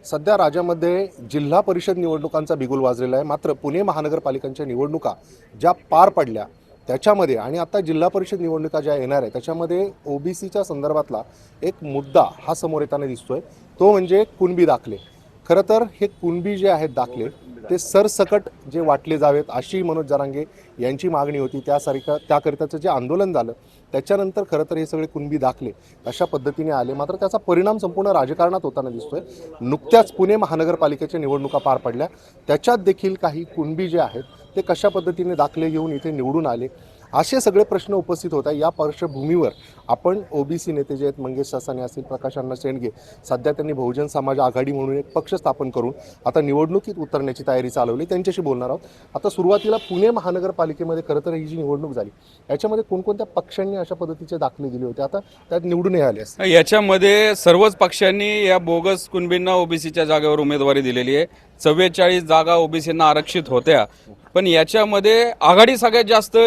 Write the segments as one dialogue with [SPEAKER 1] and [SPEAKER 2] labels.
[SPEAKER 1] सध्या राज्यामध्ये जिल्हा परिषद निवडणुकांचा बिगुल वाजलेला आहे। मात्र पुणे महानगरपालिकांच्या निवडणुका ज्या पार पडल्या त्याच्यामध्ये आणि आता जिल्हा परिषद निवडणुका ज्या येणार आहे त्याच्यामध्ये ओबीसीच्या संदर्भातला एक मुद्दा हा समोर येताना दिसतोय, तो म्हणजे कुणबी दाखले। खरं तर हे कुणबी जे आहेत दाखले ते सरसकट जे वाटले जावेत अशी मनोज जरांगे यांची मागणी होती। त्याकरिताचं जे आंदोलन झालं त्याच्यानंतर खरं तर हे सगळे कुणबी दाखले अशा पद्धतीने आले। मात्र त्याचा परिणाम संपूर्ण राजकारणात होताना दिसतोय। नुकत्याच पुणे महानगरपालिकेच्या निवडणुका पार पडल्या, त्याच्यात देखील काही कुणबी जे आहेत ते कशा पद्धतीने दाखले घेऊन इथे निवडून आले असे सगळे प्रश्न उपस्थित होत आहे। या पार्श्वभूमीवर आपण ओबीसी नेते जे आहेत मंगेश सासाने असतील, प्रकाश अण्णा शेंडगे, सध्या त्यांनी बहुजन समाज आघाडी म्हणून एक पक्ष स्थापन करून आता निवडणुकीत उतरण्याची तयारी चालवली, त्यांच्याशी बोलणार आहोत। आता सुरुवातीला पुणे महानगरपालिकेमध्ये खरं तर ही जी निवडणूक झाली याच्यामध्ये कोणकोणत्या पक्षांनी अशा पद्धतीचे दाखले दिले होते, आता त्यात निवडून आले असते?
[SPEAKER 2] याच्यामध्ये सर्वच पक्षांनी या बोगस कुणबींना ओबीसीच्या जागेवर उमेदवारी दिलेली आहे। 44 जागा ओबीसींना आरक्षित होत्या, पण याच्यामध्ये आघाडी सगळ्यात जास्त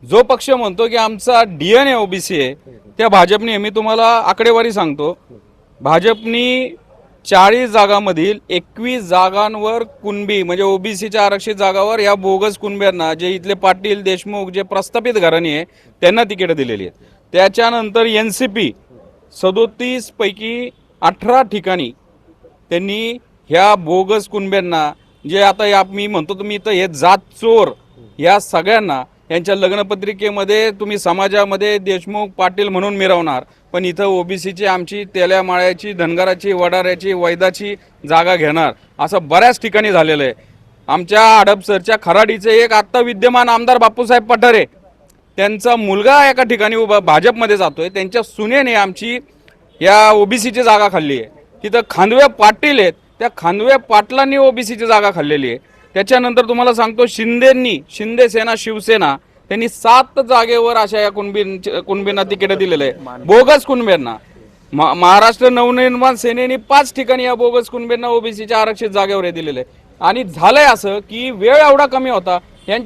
[SPEAKER 2] जो पक्ष म्हणतो की आमचा डीएनए ओबीसी आहे त्या भाजपने, मी तुम्हाला आकडेवारी सांगतो, भाजपनी 40 जागांमधील 21 जागांवर कुणबी म्हणजे ओबीसीच्या आरक्षित जागावर या बोगस कुणब्यांना, जे इथले पाटील देशमुख जे प्रस्थापित घराणी आहे त्यांना तिकीट दिलेली आहेत। त्याच्यानंतर एनसीपी 37 पैकी 18 ठिकाणी त्यांनी ह्या बोगस कुणब्यांना, जे आता मी म्हणतो तुम्ही इथं हे जात चोर या सगळ्यांना यांच्या लग्नपत्रिकेमध्ये तुम्ही समाजामध्ये देशमुख पाटील म्हणून मिरवणार, पण इथं ओबीसीची आमची तेल्या माळ्याची, धनगराची, वडाऱ्याची, वैदाची जागा घेणार असं बऱ्याच ठिकाणी झालेलं आहे। आमच्या हडपसरच्या खराडीचे एक आत्ता विद्यमान आमदार बापूसाहेब पठारे, त्यांचा मुलगा एका ठिकाणी भाजपमध्ये जातोय, त्यांच्या सुनेने आमची या ओबीसीची जागा खाल्ली आहे। तिथं खांदवे पाटील आहेत, त्या खांदवे पाटलांनी ओबीसीची जागा खाल्लेली आहे। त्याच्यानंतर तुम्हाला सांगतो शिंदे सेना शिवसेना त्यांनी 7 जागेवर अशा या कुणबींना तिकीट दिलेलं आहे, बोगस कुणब्यांना। महाराष्ट्र नवनिर्माण सेनेने 5 ठिकाणी या बोगस कुणबींना ओबीसीच्या आरक्षित जागेवर दिलेलं आहे। आणि झालंय असं की वेळ एवढा कमी होता, हे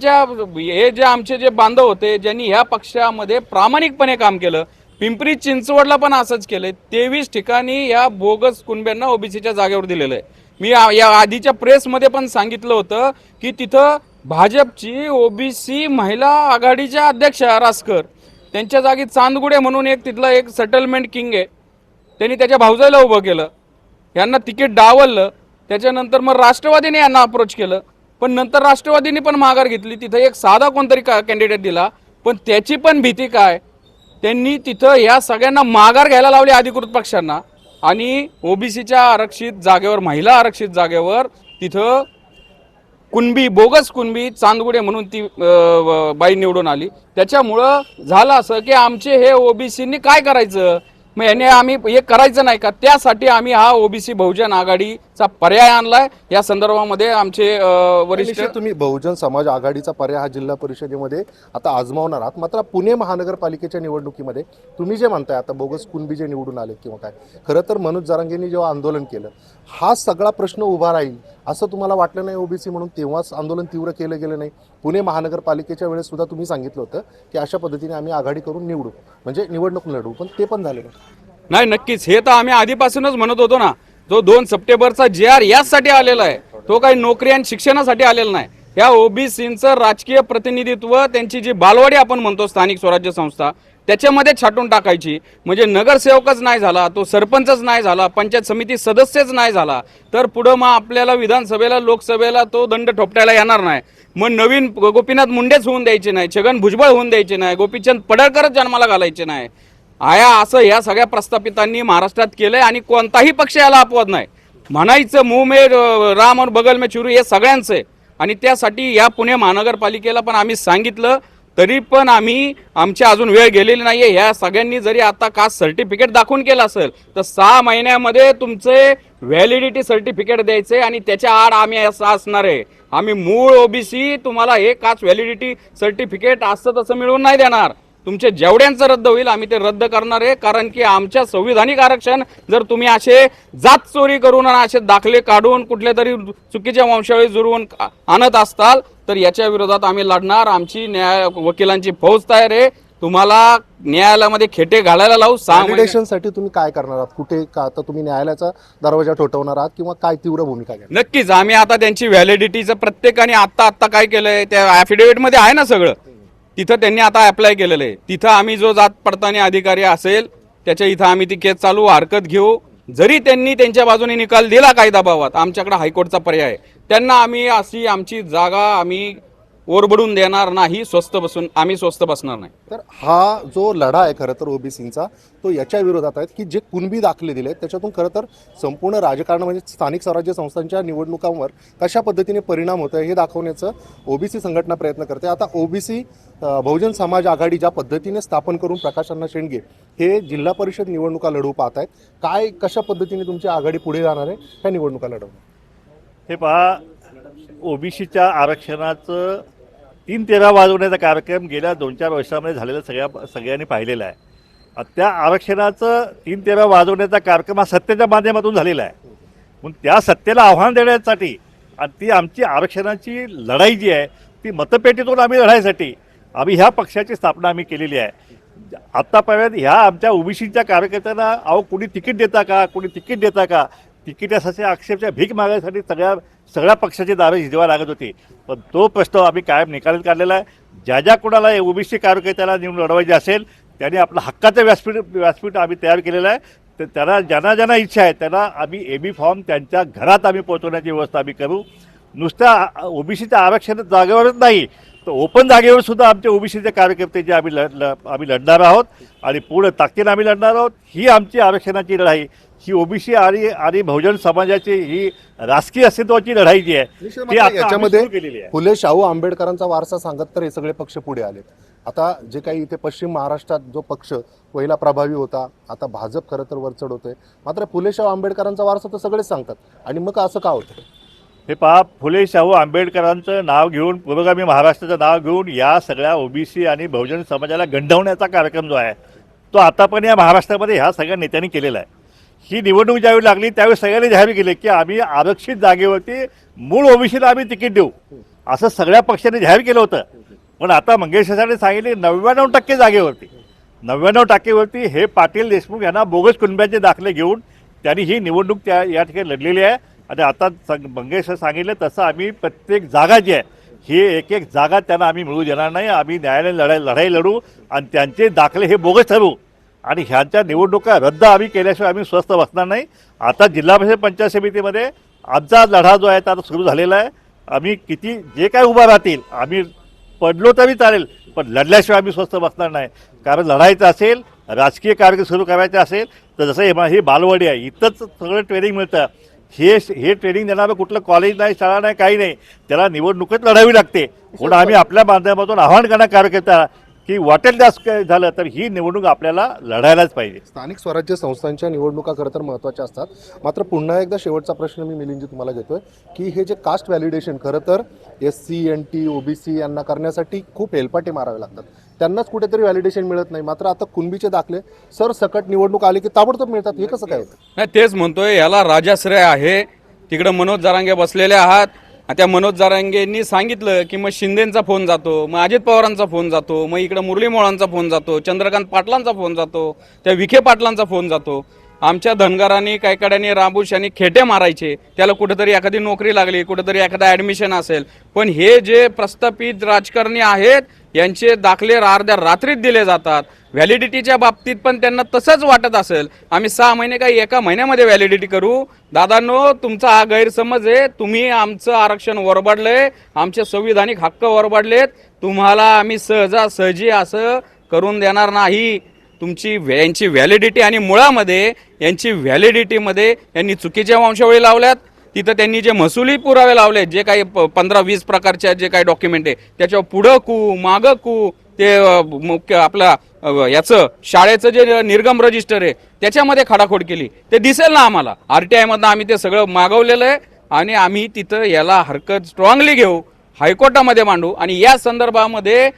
[SPEAKER 2] जे आमचे जे बांधव होते ज्यांनी ह्या पक्षामध्ये प्रामाणिकपणे काम केलं, पिंपरी चिंचवडला पण असंच केलंय, 23 ठिकाणी या बोगस कुणब्यांना ओबीसीच्या जागेवर दिलेलं आहे। मी या आधीच्या प्रेसमध्ये पण सांगितलं होतं की तिथं भाजपची ओबीसी महिला आघाडीच्या अध्यक्षा रासकर, त्यांच्या जागी चांदगुडे म्हणून तिथला एक सेटलमेंट किंग आहे, त्यांनी त्याच्या भाऊजाईला उभं केलं, यांना तिकीट डावललं। त्याच्यानंतर मग राष्ट्रवादीने यांना अप्रोच केलं, पण नंतर राष्ट्रवादीने पण माघार घेतली, तिथं एक साधा कोणतरी कॅन्डिडेट दिला, पण त्याची पण भीती काय, त्यांनी तिथं या सगळ्यांना माघार घ्यायला लावली अधिकृत पक्षांना, आणि ओबीसीच्या आरक्षित जागेवर, महिला आरक्षित जागेवर तिथं कुणबी, बोगस कुणबी चांदगुडे म्हणून ती बाई निवडून आली। त्याच्यामुळं झालं असं की आमचे हे ओबीसींनी काय करायचं, मग याने आम्ही हे करायचं नाही का, त्यासाठी आम्ही हा ओबीसी बहुजन आघाडीचा पर्याय आणलाय। या संदर्भामध्ये आमचे वरिष्ठ,
[SPEAKER 1] तुम्ही बहुजन समाज आघाडीचा पर्याय हा जिल्हा परिषदेमध्ये आता आजमावणार आहात, मात्र पुणे महानगरपालिकेच्या निवडणुकीमध्ये तुम्ही जे म्हणताय आता बोगस कुणबी जे निवडून आले किंवा काय, खरं तर मनोज जरांगेंनी जेव्हा आंदोलन केलं हा सगळा प्रश्न उभा राहील असं तुम्हाला वाटलं नाही ओबीसी म्हणून तेव्हाच आंदोलन तीव्र केलं गेलं नाही? पुणे महानगरपालिकेच्या वेळेस सुद्धा तुम्ही सांगितलं होतं की अशा पद्धतीने आम्ही आघाडी करून निवडू, म्हणजे निवडणूक लढवू, पण ते पण झाले
[SPEAKER 2] नाही। नक्कीच, हे तर आम्ही आधीपासूनच म्हणत होतो ना। जो 2 सप्टेंबरचा JR यासाठी आलेला आहे, तो काही नोकरी आणि शिक्षणासाठी आलेला नाही। या ओबीसींचं राजकीय प्रतिनिधित्व, त्यांची जी बालवाडी आपण म्हणतो स्थानिक स्वराज्य संस्था, त्याच्यामध्ये छाटून टाकायची, म्हणजे नगरसेवकच नाही झाला, तो सरपंचच नाही झाला, पंचायत समिती सदस्यच नाही झाला, तर पुढं मग आपल्याला विधानसभेला, लोकसभेला तो दंड ठोपटायला येणार नाही। मग नवीन गोपीनाथ मुंडेच होऊन द्यायचे नाही, छगन भुजबळ होऊन द्यायचे नाही, गोपीचंद पडळकरच जन्माला घालायचे नाही। असं या सगळ्या प्रस्थापितांनी महाराष्ट्रात केलंय, आणि कोणताही पक्ष याला अपवाद नाही। म्हणायचं मुंह में राम और बगल में चुरू हे सगळ्यांचं आहे, आणि त्यासाठी या पुणे महानगरपालिकेला पण आम्ही सांगितलं, तरी पण आमची अजून वेळ गेलेली नाहीये। ह्या सगळ्यांनी जरी आता कास्ट सर्टिफिकेट दाखवून केलं असेल तर 6 महिन्यामध्ये तुमचे व्हॅलिडिटी सर्टिफिकेट द्यायचे, आणि त्याच्या आड आम्ही असं असणार आहे, आम्ही मूळ ओबीसी तुम्हाला हे कास्ट व्हॅलिडिटी सर्टिफिकेट असं तसं मिळवून नाही देणार। तुमचे जेवढ्यांचं रद्द होईल आम्ही ते रद्द करणार आहे, कारण की आमच्या संविधानिक आरक्षण जर तुम्ही असे जात चोरी करून आणि असे दाखले काढून कुठल्या तरी चुकीच्या वंशावळी जुळवून आणत असताल तर याच्या विरोधात आम्ही लढणार। आमची वकिलांची फौज तयार आहे, तुम्हाला न्यायालयामध्ये खेटे घालायला लावू 6 महिने.
[SPEAKER 1] व्हॅलिडेशनसाठी तुम्ही काय करणार आहात? कुठे का आता तुम्ही न्यायालयाचा दरवाजा ठोठवणार आहात किंवा काय तीव्र भूमिका घेणार?
[SPEAKER 2] नक्कीच आम्ही आता त्यांची व्हॅलिडिटीचं प्रत्येकाने आत्ता काय केलंय त्या ॲफिडेव्हिट मध्ये आहे ना सगळं, तिथं त्यांनी आता अप्लाय केलेलं आहे. तिथं आम्ही जो जात पडताळणी अधिकारी असेल त्याच्या इथं आम्ही ती केस चालू हरकत घेऊ. जरी त्यांनी त्यांच्या बाजूने निकाल दिला काही दबावात, आमच्याकडे हायकोर्टचा पर्याय आहे. त्यांना आम्ही अशी आमची जागा आम्ही ओरबडून देणार नाही, आम्ही स्वस्त बसणार नाही.
[SPEAKER 1] तर हा जो लढा आहे खरं तर ओबीसींचा, तो याच्या विरोधात आहेत की जे कुणबी दाखले दिले त्याच्यातून खरं तर संपूर्ण राजकारण म्हणजे स्थानिक स्वराज्य संस्थांच्या निवडणुकांवर कशा पद्धतीने परिणाम होत आहे हे दाखवण्याचं ओबीसी संघटना प्रयत्न करते. आता ओबीसी बहुजन समाज आघाडी ज्या पद्धतीने स्थापन करून प्रकाश अण्णा शेंडगे हे जिल्हा परिषद निवडणुका लढवू पाहत आहेत, काय कशा पद्धतीने तुमची आघाडी पुढे जाणार आहे ह्या निवडणुका लढवणं?
[SPEAKER 3] हे पहा, ओबीसीच्या आरक्षणाचं 3-13 वाजवण्याचा कार्यक्रम गेल्या 2-4 वर्षामध्ये झालेला सगळ्यांनी पाहिलेला आहे. त्या आरक्षणाचं 3-13 वाजवण्याचा कार्यक्रम हा सत्तेच्या माध्यमातून झालेला आहे. म्हणून त्या सत्तेला आव्हान देण्यासाठी आणि ती आमची आरक्षणाची लढाई जी आहे ती मतपेटीतून आम्ही लढायसाठी आम्ही ह्या पक्षाची स्थापना आम्ही केलेली आहे. आत्तापर्यंत ह्या आमच्या ओबीसीच्या कार्यकर्त्यांना अहो कुणी तिकीट देता का तिकिटासाठी अक्षरशः भीक मागण्यासाठी सगळ्या पक्षाची दावे झिजवा लागत होती. पण तो प्रश्न आम्ही कायम निकालीत काढलेला आहे. ज्या कोणाला ओबीसी कार्यकर्त्याला निवडून लढवायचे असेल त्यांनी आपलं हक्काचं व्यासपीठ आम्ही तयार केलेलं आहे. तर त्यांना ज्यांना इच्छा आहे त्यांना आम्ही एबी फॉर्म त्यांच्या घरात आम्ही पोहोचवण्याची व्यवस्था आम्ही करू. नुसत्या ओबीसीच्या आरक्षण जागेवरच नाही तर ओपन जागेवर सुद्धा आमचे ओबीसीचे कार्यकर्ते जे आम्ही लढणार आहोत आणि पूर्ण ताकदीने आम्ही लढणार आहोत. ही आमची आरक्षणाची लढाई, ही ओबीसी आणि बहुजन समाजाची ही राजकीय अस्तित्वाची लढाई जी आहे ती आता
[SPEAKER 1] याच्यामध्ये
[SPEAKER 3] आम्ही सुरू केलेली आहे.
[SPEAKER 1] फुले शाहू आंबेडकरांचा वारसा सांगत तर हे सगळे पक्ष पुढे आलेत. आता जे काही इथे पश्चिम महाराष्ट्रात जो पक्ष पहिला प्रभावी होता, आता भाजप खरं तर वरचढ होतोय. मात्र फुले शाहू आंबेडकरांचा वारसा तर सगळेच सांगतात आणि मग असं का होतं?
[SPEAKER 3] हे पहा, फुले शाहू आंबेडकरांचं नाव घेऊन, पुरोगामी महाराष्ट्राचं नाव घेऊन या सगळ्या ओबीसी आणि बहुजन समाजाला गंडवण्याचा कार्यक्रम जो आहे तो आता पण या महाराष्ट्रामध्ये ह्या सगळ्या नेत्यांनी केलेला आहे. ही निवडणूक ज्यावेळी लागली त्यावेळी सगळ्यांनी जाहीर केले की आम्ही आरक्षित जागेवरती मूळ ओबीसीला आम्ही तिकीट देऊ असं सगळ्या पक्षांनी जाहीर केलं होतं. पण आता मंगेश साहेबांनी सांगितले 99% जागेवरती 99% हे पाटील देशमुख यांना बोगस कुटुंबियांचे दाखले घेऊन त्यांनी ही निवडणूक या ठिकाणी लढलेली आहे. आणि आता मंगेश सांगितलं तसं आम्ही प्रत्येक जागा जी आहे ही एक जागा त्यांना आम्ही मिळू देणार नाही. आम्ही न्यायालयीन लढाई लढू आणि त्यांचे दाखले हे बोगस ठरवू आणि ह्यांच्या निवडणुका रद्द आम्ही केल्याशिवाय आम्ही स्वस्थ बसणार नाही. आता जिल्हा परिषद पंचायत समितीमध्ये आमचा लढा जो आहे तो आता सुरू झालेला आहे. आम्ही जे काय उभा राहतील आम्ही पडलो तरी चालेल पण लढल्याशिवाय आम्ही स्वस्थ बसणार नाही. कारण लढायचं असेल, राजकीय कार्य सुरू करायचं असेल तर जसं ही बालवाडी आहे, इथंच सगळं ट्रेनिंग मिळतं. हे ट्रेनिंग देणारं कुठलं कॉलेज नाही, शाळा नाही, काही नाही. त्याला निवडणुकीत लढावी लागते. म्हणून आम्ही आपल्या माध्यमातून आव्हान करणार कार्यकर्ता की वाटेल जास्त झालं तर ही निवडणूक आपल्याला लढायलाच पाहिजे.
[SPEAKER 1] स्थानिक स्वराज्य संस्थांच्या निवडणुका खरं तर महत्त्वाच्या असतात. मात्र पुन्हा एकदा शेवटचा प्रश्न मी मिलिंदजी तुम्हाला घेतोय की हे जे कास्ट व्हॅलिडेशन खरं तर SC NT OBC यांना करण्यासाठी खूप हेलपाटे मारावे लागतात, त्यांनाच कुठेतरी व्हॅलिडेशन मिळत नाही. मात्र आता कुणबीचे दाखले सरसकट निवडणूक आली की ताबडतोब मिळतात, हे कसं काय होतं?
[SPEAKER 2] नाही, तेच म्हणतोय, याला राजाश्रय आहे. तिकडं मनोज जरांगे बसलेले आहात. त्या मनोज जरांगेंनी सांगितलं की मग शिंदेचा फोन जातो, मग अजित पवारांचा फोन जातो, मग इकडे मुरली मोळांचा फोन जातो, चंद्रकांत पाटलांचा फोन जातो, त्या विखे पाटलांचा फोन जातो. आमच्या धनगरांनी कायकड्यांनी राबूश यांनी खेटे मारायचे, त्याला कुठेतरी एखादी नोकरी लागली, कुठेतरी एखादा ॲडमिशन असेल. पण हे जे प्रस्थापित राजकारणी आहेत यांचे दाखले अर्ध्या रात्रीत दिले जातात. व्हॅलिडिटीच्या बाबतीत पण त्यांना तसंच वाटत असेल आम्ही 6 महिने काही एका महिन्यामध्ये व्हॅलिडिटी करू. दादांनो, तुमचा हा गैरसमज आहे. तुम्ही आमचं आरक्षण वरबाडलंय, आमचे संविधानिक हक्क वरबाडलेत. तुम्हाला आम्ही सहजासहजी असं करून देणार नाही. यांची व्हॅलिडिटी आणि मुळामध्ये यांची व्हॅलिडिटीमध्ये यांनी चुकीच्या वंशावळी लावल्यात. तिथं त्यांनी जे महसुली पुरावे लावले, जे काही 15-20 प्रकारच्या जे काही डॉक्युमेंट आहे त्याच्यावर पुढं कू मागं कू ते मुख्य आपला याचं शाळेचं जे निर्गम रजिस्टर आहे त्याच्यामध्ये खाडाखोड केली. ते दिसेल ना आम्हाला. RTI मधनं आम्ही ते सगळं मागवलेलं आहे आणि आम्ही तिथं याला हरकत स्ट्रॉंगली घेऊ, हायकोर्टामध्ये मांडू. आणि या संदर्भामध्ये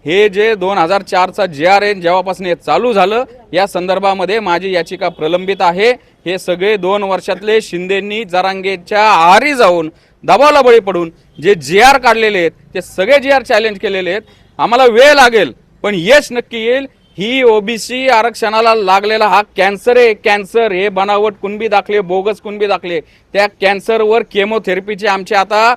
[SPEAKER 2] हे जे 2004चा JR आहे जेव्हापासून हे चालू झालं या संदर्भामध्ये माझी याचिका प्रलंबित आहे. हे सगळे 2 वर्षातले शिंदेंनी जरांगेच्या आहारी जाऊन दबावाला बळी पडून जे JR काढलेले आहेत ते सगळे JR चॅलेंज केलेले आहेत. आम्हाला वेळ लागेल पण यश नक्की येईल. ही ओबीसी आरक्षणाला लागलेला हा कॅन्सर आहे. कॅन्सर हे बनावट कुणबी दाखले, बोगस कुणबी दाखले, त्या कॅन्सरवर केमोथेरपीचे आमचे आता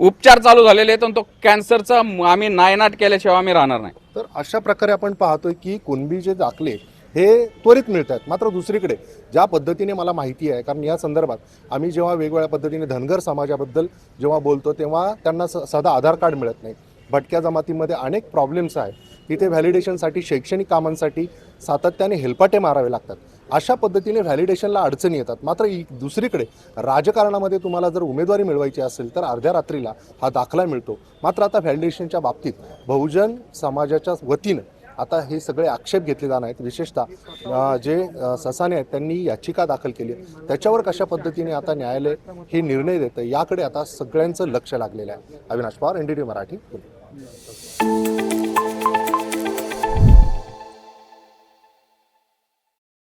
[SPEAKER 2] उपचार चालू झालेले आहेत. आणि तो कॅन्सरचा आम्ही नायनाट केल्याशिवाय आम्ही राहणार नाही.
[SPEAKER 1] तर अशा प्रकारे आपण पाहतोय की कुणबी जे दाखले हे त्वरित मिळत आहेत. मात्र दुसरीकडे ज्या पद्धतीने मला माहिती आहे, कारण या संदर्भात आम्ही जेव्हा वेगवेगळ्या पद्धतीने धनगर समाजाबद्दल जेव्हा बोलतो तेव्हा त्यांना साधा आधार कार्ड मिळत नाही. भटक्या जमातीमध्ये अनेक प्रॉब्लेम्स आहेत. तिथे व्हॅलिडेशनसाठी, शैक्षणिक कामांसाठी सातत्याने हेलपाटे मारावे लागतात. अशा पद्धतीने व्हॅलिडेशनला अडचणी येतात. मात्र दुसरीकडे राजकारणामध्ये तुम्हाला जर उमेदवारी मिळवायची असेल तर अर्ध्या रात्रीला हा दाखला मिळतो. मात्र आता व्हॅलिडेशनच्या बाबतीत बहुजन समाजाच्या वतीनं आता हे सगळे आक्षेप घेतले जाणार आहेत. विशेषतः जे ससाने आहेत त्यांनी याचिका दाखल केली, त्याच्यावर कशा पद्धतीने आता न्यायालय हे निर्णय देतं याकडे आता सगळ्यांचं लक्ष लागलेलं आहे. अविनाश पवार, NDTV मराठी, पुणे.